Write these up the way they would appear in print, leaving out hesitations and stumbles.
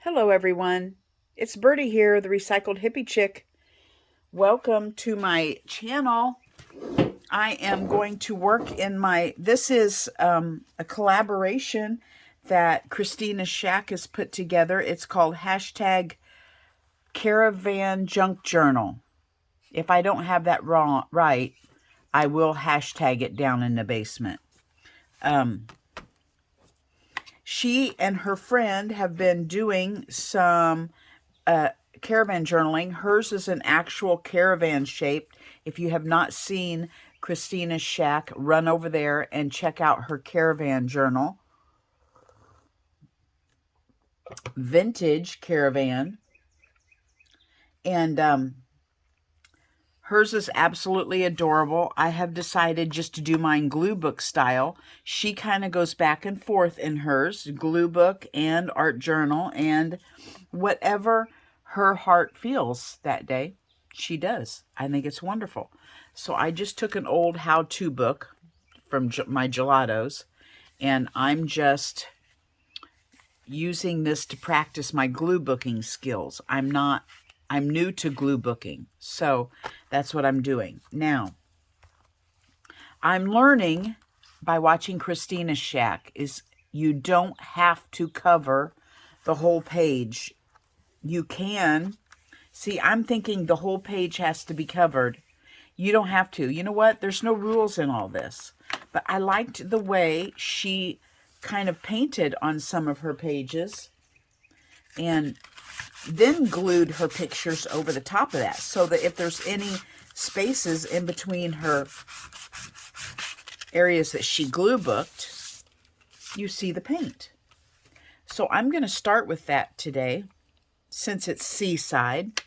Hello, everyone. It's Birdie here, the Recycled Hippie Chick. Welcome to my channel. I am going to work in this is a collaboration that Christina Shack has put together. It's called hashtag Caravan Junk Journal. If I don't have that right, I will hashtag it down in the basement. She and her friend have been doing some caravan journaling. Hers is an actual caravan shaped. If you have not seen Christina's Shack, run over there and check out her caravan journal. Vintage caravan. And hers is absolutely adorable. I have decided just to do mine glue book style. She kind of goes back and forth in hers, glue book and art journal, and whatever her heart feels that day, she does. I think it's wonderful. So I just took an old how-to book from my gelatos, and I'm just using this to practice my glue booking skills. I'm new to glue booking, so that's what I'm doing. Now, I'm learning by watching Christina's Shack is you don't have to cover the whole page. You can. See, I'm thinking the whole page has to be covered. You don't have to. You know what? There's no rules in all this. But I liked the way she kind of painted on some of her pages and then glued her pictures over the top of that so that if there's any spaces in between her areas that she glue booked, you see the paint. So I'm going to start with that today. Since it's seaside,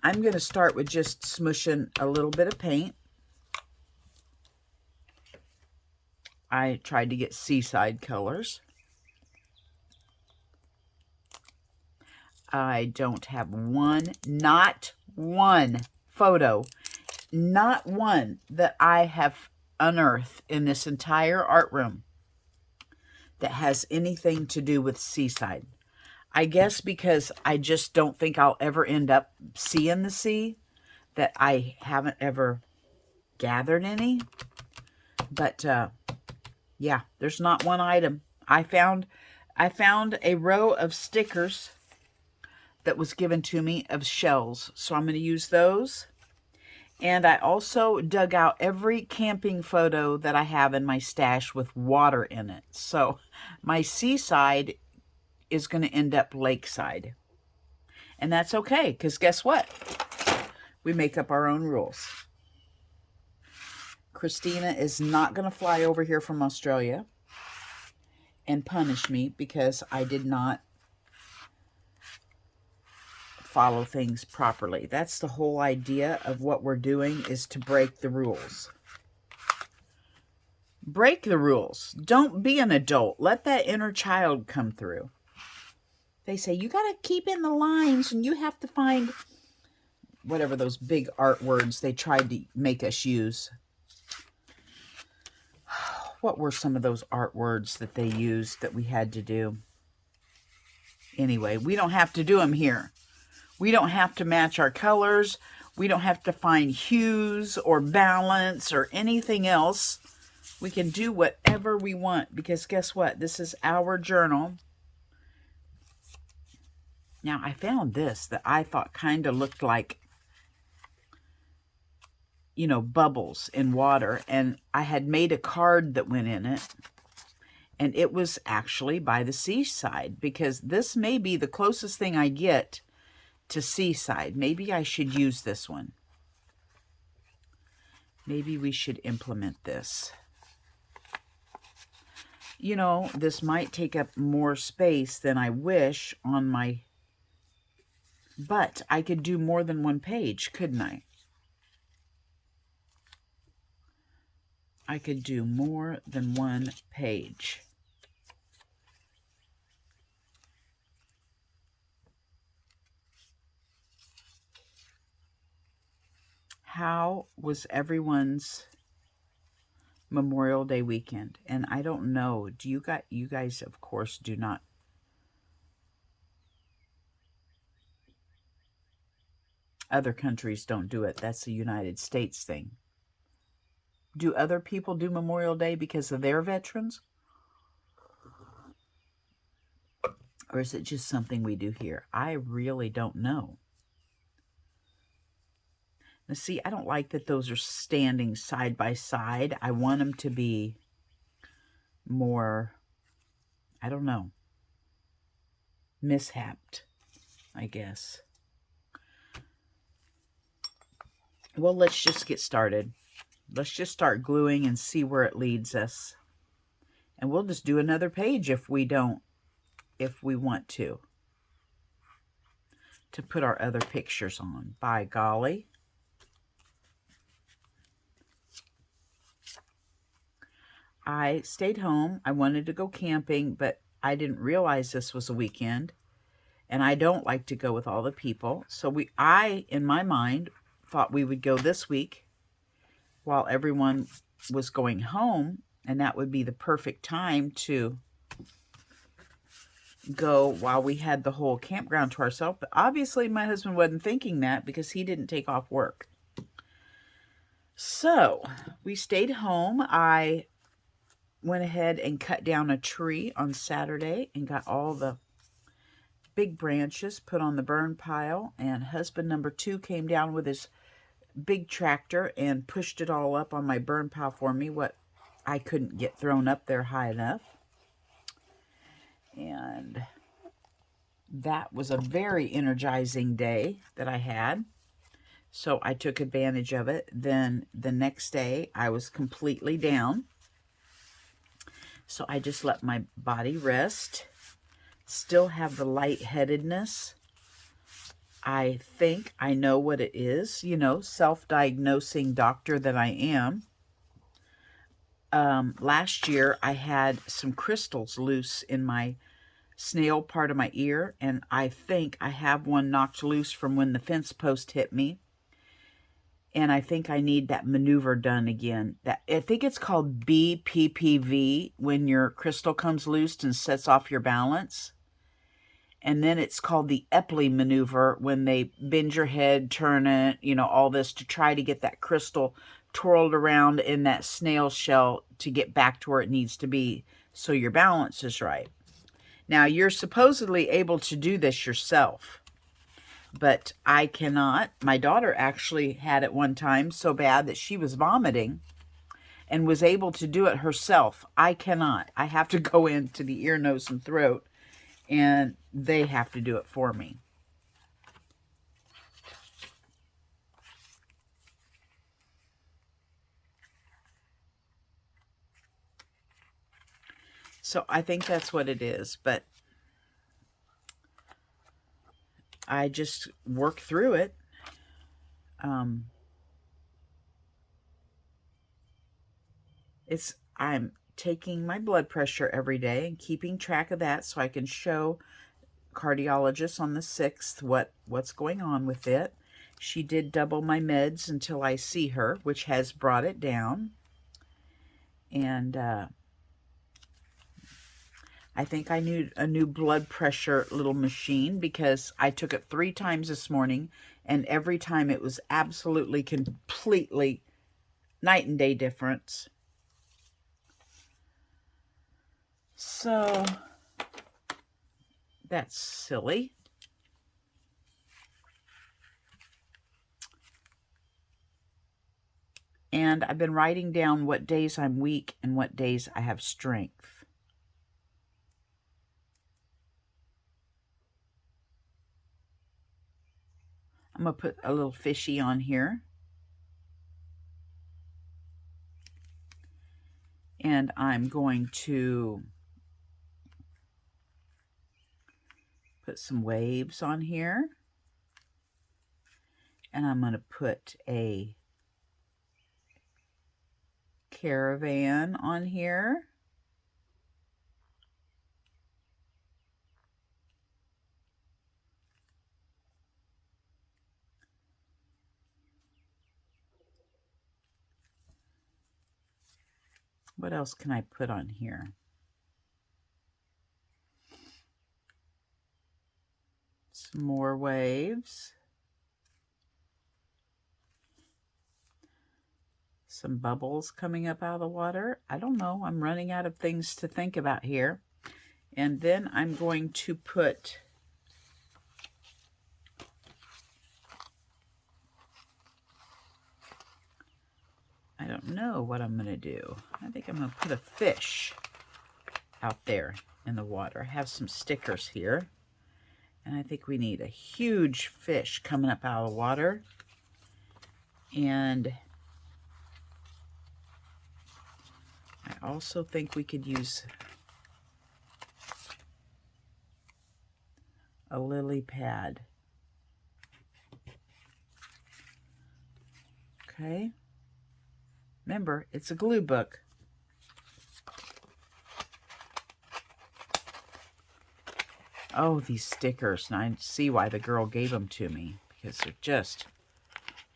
I'm going to start with just smushing a little bit of paint. I tried to get seaside colors. I don't have not one photo, not one that I have unearthed in this entire art room that has anything to do with seaside. I guess because I just don't think I'll ever end up seeing the sea, that I haven't ever gathered any. But yeah, there's not one item. I found a row of stickers that was given to me of shells, so I'm going to use those. And I also dug out every camping photo that I have in my stash with water in it. So my seaside is going to end up lakeside. And that's okay, because guess what? We make up our own rules. Christina is not going to fly over here from Australia and punish me because I did not follow things properly. That's the whole idea of what we're doing, is to break the rules. Break the rules. Don't be an adult. Let that inner child come through. They say, you got to keep in the lines and you have to find whatever those big art words they tried to make us use. What were some of those art words that they used that we had to do? Anyway, we don't have to do them here. We don't have to match our colors. We don't have to find hues or balance or anything else. We can do whatever we want because guess what? This is our journal. Now, I found this that I thought kind of looked like, you know, bubbles in water. And I had made a card that went in it. And it was actually by the seaside because this may be the closest thing I get to seaside. Maybe I should use this one. Maybe we should implement this. You know, this might take up more space than I wish on my... But I could do more than one page, couldn't I? I could do more than one page. How was everyone's Memorial Day weekend? And I don't know, you guys of course do not Other countries don't do it. That's a United States thing. Do other people do Memorial Day because of their veterans? Or is it just something we do here? I really don't know. Now, see, I don't like that those are standing side by side. I want them to be more, I don't know, mishapped, I guess. Well, let's just get started. Let's just start gluing and see where it leads us. And we'll just do another page if we want to put our other pictures on. By golly. I stayed home. I wanted to go camping, but I didn't realize this was a weekend. And I don't like to go with all the people. So I, in my mind, thought we would go this week while everyone was going home. And that would be the perfect time to go while we had the whole campground to ourselves. But obviously my husband wasn't thinking that because he didn't take off work. So we stayed home. I went ahead and cut down a tree on Saturday and got all the big branches put on the burn pile. And husband number 2 came down with his big tractor and pushed it all up on my burn pile for me, what I couldn't get thrown up there high enough. And that was a very energizing day that I had. So I took advantage of it. Then the next day I was completely down. So I just let my body rest. Still have the lightheadedness. I think I know what it is, you know, self-diagnosing doctor that I am. Last year I had some crystals loose in my snail part of my ear, and I think I have one knocked loose from when the fence post hit me. And I think I need that maneuver done again. I think it's called BPPV, when your crystal comes loose and sets off your balance. And then it's called the Epley maneuver, when they bend your head, turn it, you know, all this to try to get that crystal twirled around in that snail shell to get back to where it needs to be so your balance is right. Now, you're supposedly able to do this yourself, but I cannot. My daughter actually had it one time so bad that she was vomiting and was able to do it herself. I cannot. I have to go into the ear, nose, and throat, and they have to do it for me. So I think that's what it is, but I just work through it. I'm taking my blood pressure every day and keeping track of that so I can show cardiologist on the 6th what's going on with it. She did double my meds until I see her, which has brought it down. And I think I need a new blood pressure little machine because I took it 3 times this morning, and every time it was absolutely, completely night and day difference. So that's silly. And I've been writing down what days I'm weak and what days I have strength. I'm going to put a little fishy on here. And I'm going to put some waves on here. And I'm going to put a caravan on here. What else can I put on here? Some more waves. some bubbles coming up out of the water. I don't know. I'm running out of things to think about here. And then I'm going to put I don't know what I'm going to do. I think I'm going to put a fish out there in the water. I have some stickers here. And I think we need a huge fish coming up out of the water. And I also think we could use a lily pad. Okay. Remember, it's a glue book. Oh, these stickers. And I see why the girl gave them to me, because they're just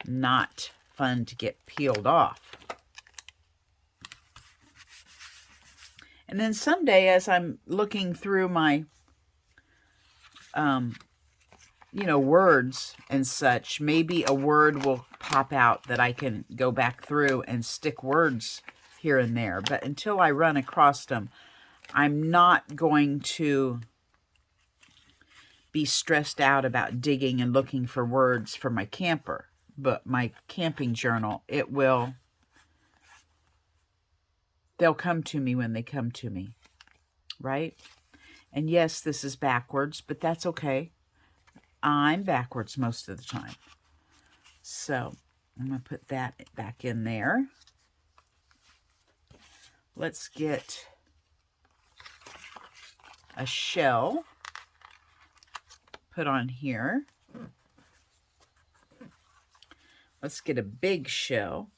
not fun to get peeled off. And then someday, as I'm looking through my, words and such, maybe a word will pop out that I can go back through and stick words here and there. But until I run across them, I'm not going to be stressed out about digging and looking for words for my camper. But my camping journal, they'll come to me when they come to me, right? And yes, this is backwards, but that's okay. I'm backwards most of the time. So I'm going to put that back in there. Let's get a shell put on here. Let's get a big shell.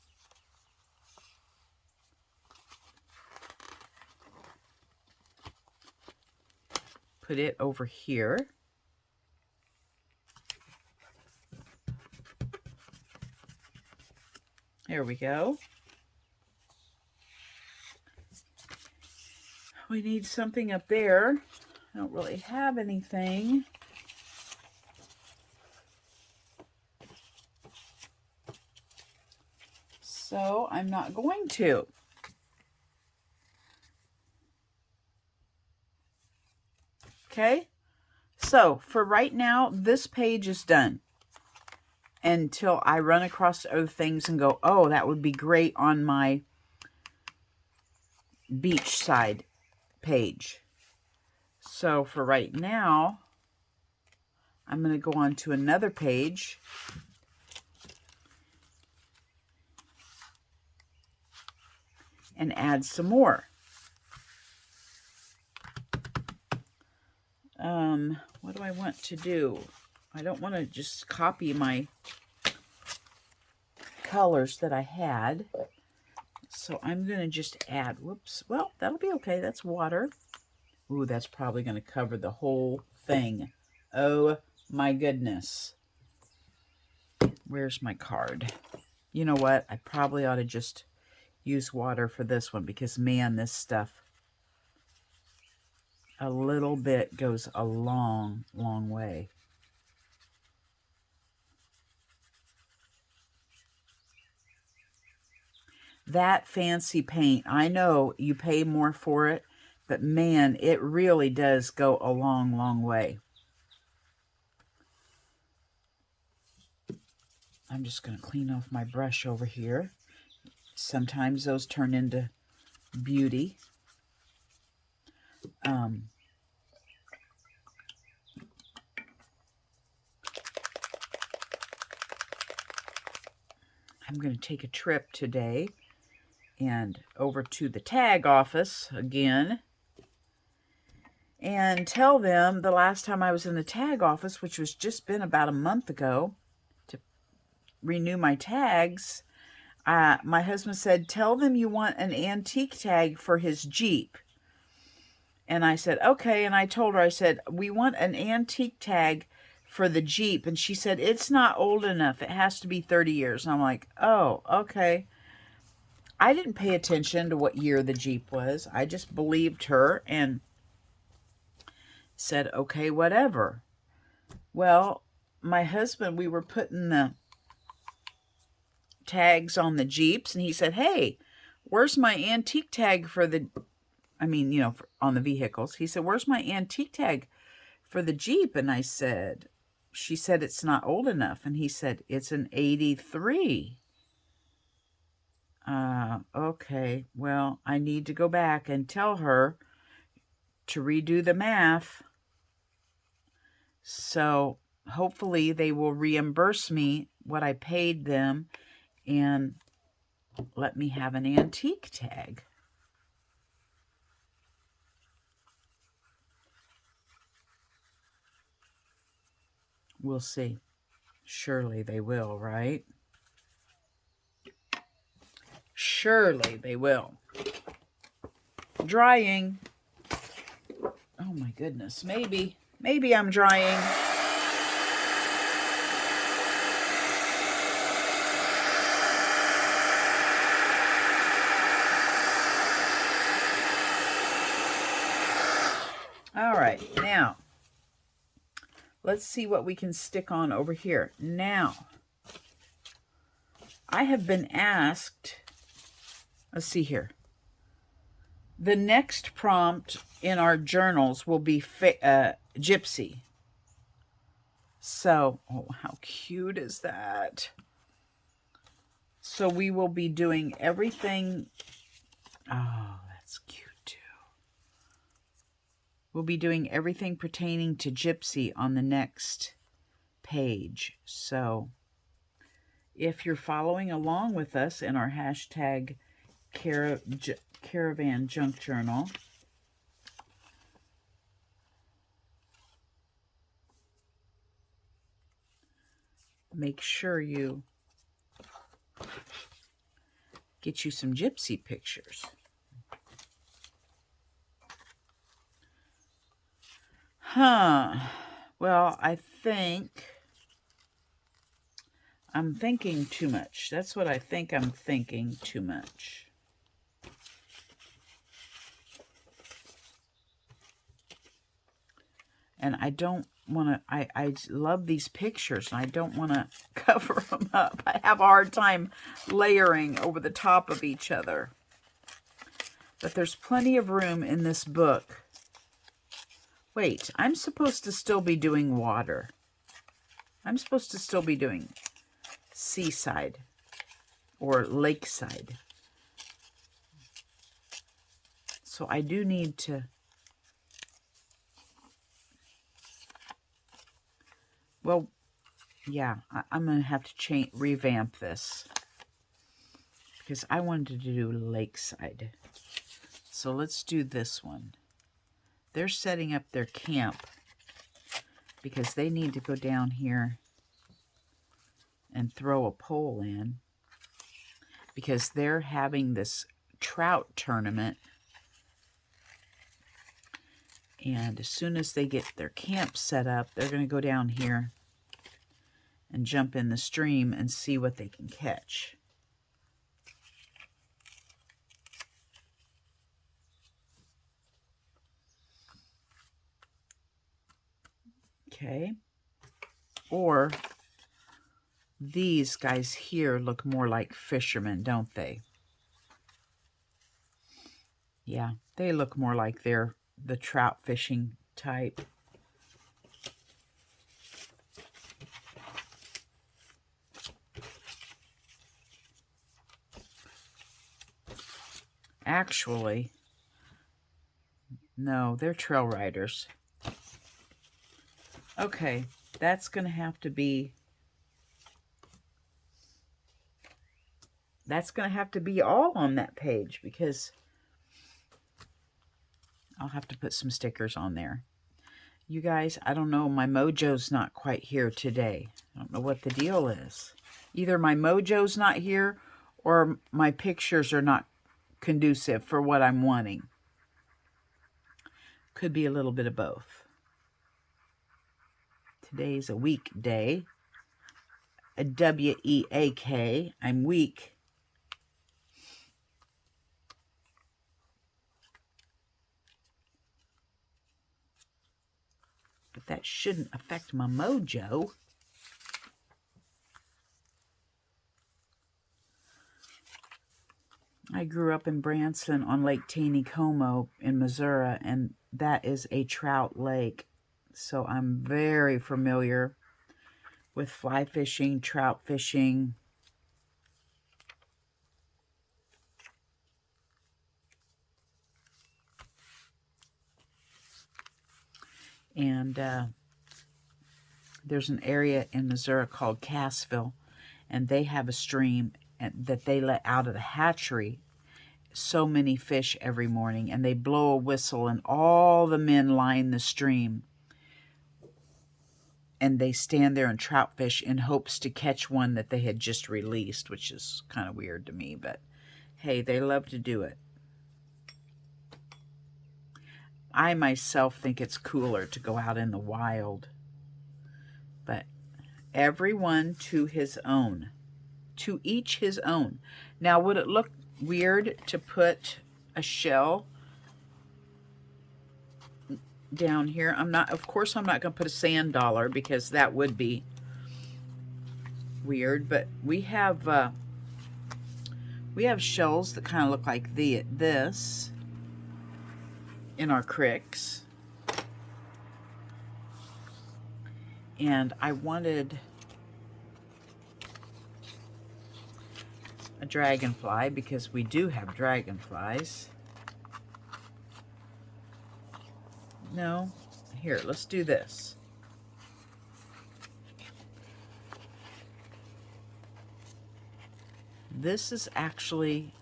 Put it over here. There we go. We need something up there. I don't really have anything. So I'm not going to. Okay, so for right now, this page is done until I run across other things and go, oh, that would be great on my beachside page. So for right now, I'm going to go on to another page and add some more. What do I want to do? I don't want to just copy my colors that I had. So I'm going to just add, whoops, well, that'll be okay. That's water. Ooh, that's probably going to cover the whole thing. Oh my goodness. Where's my card? You know what? I probably ought to just use water for this one because, man, this stuff, a little bit goes a long, long way. That fancy paint, I know you pay more for it, but man, it really does go a long, long way. I'm just going to clean off my brush over here. Sometimes those turn into beauty. I'm going to take a trip today and over to the tag office again and tell them the last time I was in the tag office, which was just been about a month ago, to renew my tags. My husband said, tell them you want an antique tag for his Jeep. And I said, okay. And I told her, I said, we want an antique tag for the Jeep. And she said, it's not old enough. It has to be 30 years. And I'm like, oh, okay. I didn't pay attention to what year the Jeep was. I just believed her and said, okay, whatever. Well, my husband, we were putting the tags on the Jeeps, and he said, hey, where's my antique tag for the, on the vehicles. He said, where's my antique tag for the Jeep? And I said, she said, it's not old enough. And he said, it's an 83. Okay, well, I need to go back and tell her to redo the math. So hopefully they will reimburse me what I paid them and let me have an antique tag. We'll see. Surely they will, right? Surely they will. Drying. Oh my goodness. Maybe I'm drying. All right, now let's see what we can stick on over here. Now, I have been asked, let's see here. The next prompt in our journals will be Gypsy. So, oh, how cute is that? So we will be doing everything. Oh, that's cute too. We'll be doing everything pertaining to Gypsy on the next page. So if you're following along with us in our hashtag Caravan Junk Journal, make sure you get you some Gypsy pictures. Well, I'm thinking too much. That's what I think. I'm thinking too much. And I don't want to, I love these pictures, and I don't want to cover them up. I have a hard time layering over the top of each other. But there's plenty of room in this book. Wait, I'm supposed to still be doing water. I'm supposed to still be doing seaside or lakeside. So I do need to, well, yeah, I'm going to have to revamp this because I wanted to do lakeside. So let's do this one. They're setting up their camp because they need to go down here and throw a pole in because they're having this trout tournament. And as soon as they get their camp set up, they're going to go down here and jump in the stream and see what they can catch. Okay. Or these guys here look more like fishermen, don't they? Yeah, they look more like they're the trout fishing type. Actually, no, they're trail riders. Okay, that's going to have to be all on that page because I'll have to put some stickers on there. You guys, I don't know, my mojo's not quite here today. I don't know what the deal is. Either my mojo's not here or my pictures are not conducive for what I'm wanting. Could be a little bit of both. Today's a weekday. A W-E-A-K. I'm weak. But that shouldn't affect my mojo. I grew up in Branson on Lake Taneycomo in Missouri, and that is a trout lake. So I'm very familiar with fly fishing, trout fishing. And there's an area in Missouri called Cassville, and they have a stream that they let out of the hatchery so many fish every morning, and they blow a whistle, and all the men line the stream, and they stand there and trout fish in hopes to catch one that they had just released, which is kind of weird to me, but hey, they love to do it. I myself think it's cooler to go out in the wild, but everyone to his own. To each his own. Now, would it look weird to put a shell down here? Of course, I'm not going to put a sand dollar because that would be weird, but we have shells that kind of look like this in our cricks. And I wanted a dragonfly because we do have dragonflies. No, here, let's do this. This is actually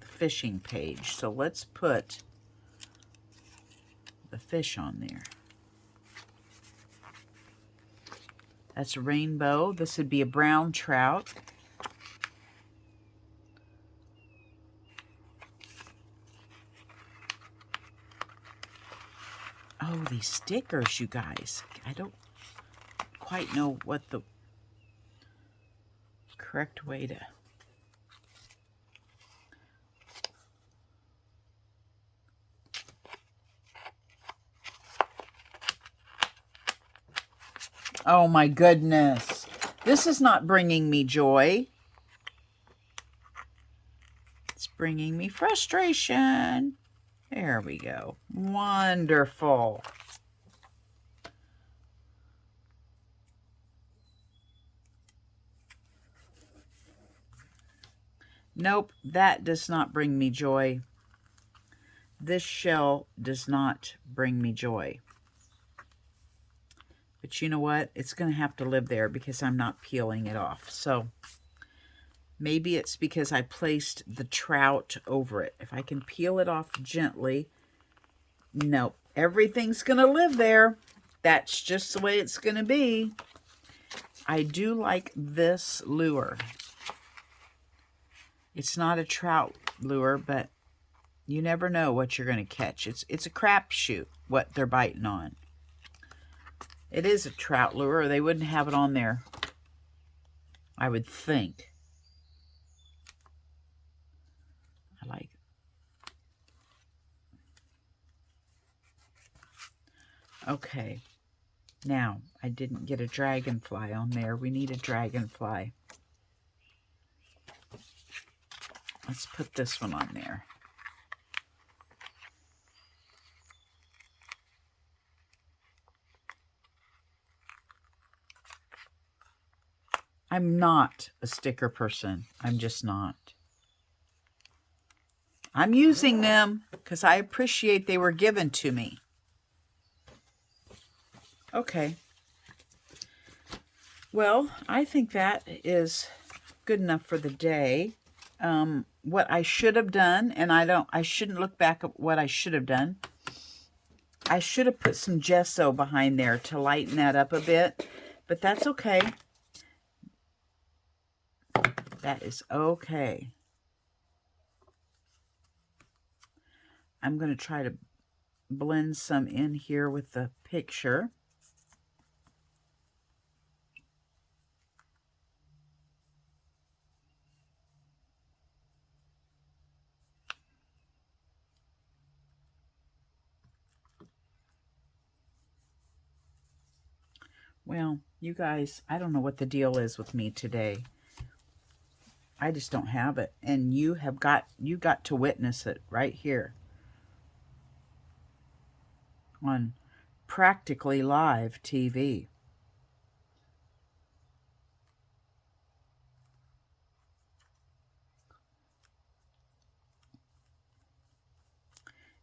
the fishing page, so let's put the fish on there. That's a rainbow. This would be a brown trout. Oh, these stickers, you guys. I don't quite know what the correct way to... Oh my goodness. This is not bringing me joy. It's bringing me frustration. There we go. Wonderful. Nope, that does not bring me joy. This shell does not bring me joy. But you know what? It's going to have to live there because I'm not peeling it off. So maybe it's because I placed the trout over it. If I can peel it off gently. Nope. Everything's going to live there. That's just the way it's going to be. I do like this lure. It's not a trout lure, but you never know what you're going to catch. It's a crapshoot what they're biting on. It is a trout lure, or they wouldn't have it on there, I would think. I like it. Okay. Now, I didn't get a dragonfly on there. We need a dragonfly. Let's put this one on there. I'm not a sticker person. I'm just not. I'm using them because I appreciate they were given to me. Okay. Well, I think that is good enough for the day. What I should have done, and I shouldn't look back at what I should have done. I should have put some gesso behind there to lighten that up a bit, but that's okay. That is okay. I'm going to try to blend some in here with the picture. Well, you guys, I don't know what the deal is with me today. I just don't have it. And you got to witness it right here on practically live TV.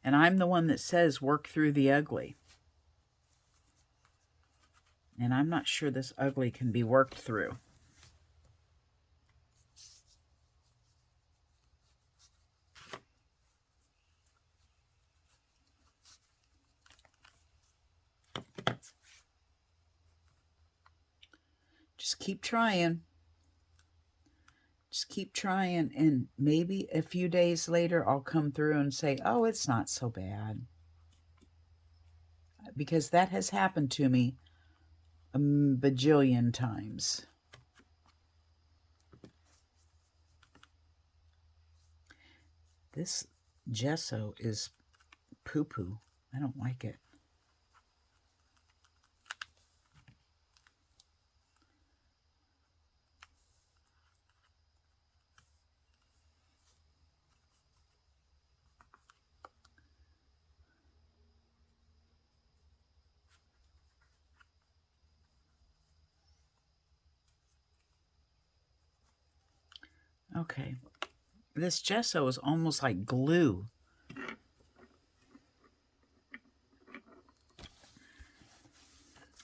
And I'm the one that says work through the ugly. And I'm not sure this ugly can be worked through. Just keep trying. Just keep trying. And maybe a few days later, I'll come through and say, oh, it's not so bad. Because that has happened to me a bajillion times. This gesso is poo-poo. I don't like it. Okay. This gesso is almost like glue.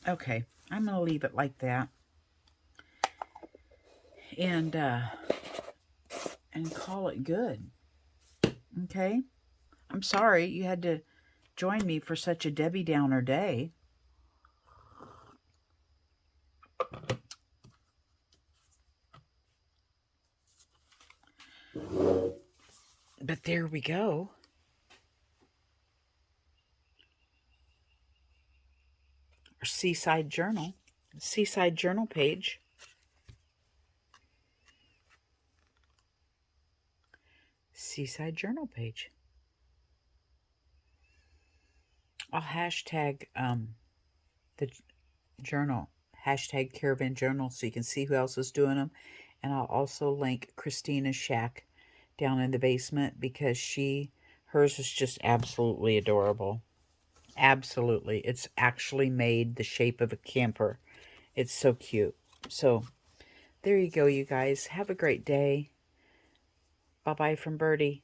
Okay, I'm going to leave it like that. And call it good. Okay? I'm sorry you had to join me for such a Debbie Downer day. But there we go. Our Seaside Journal page. Seaside Journal page. I'll hashtag the journal, hashtag Caravan Journal, so you can see who else is doing them. And I'll also link Christina's shack down in the basement because hers is just absolutely adorable. Absolutely. It's actually made the shape of a camper. It's so cute. So there you go, you guys. Have a great day. Bye-bye from Birdie.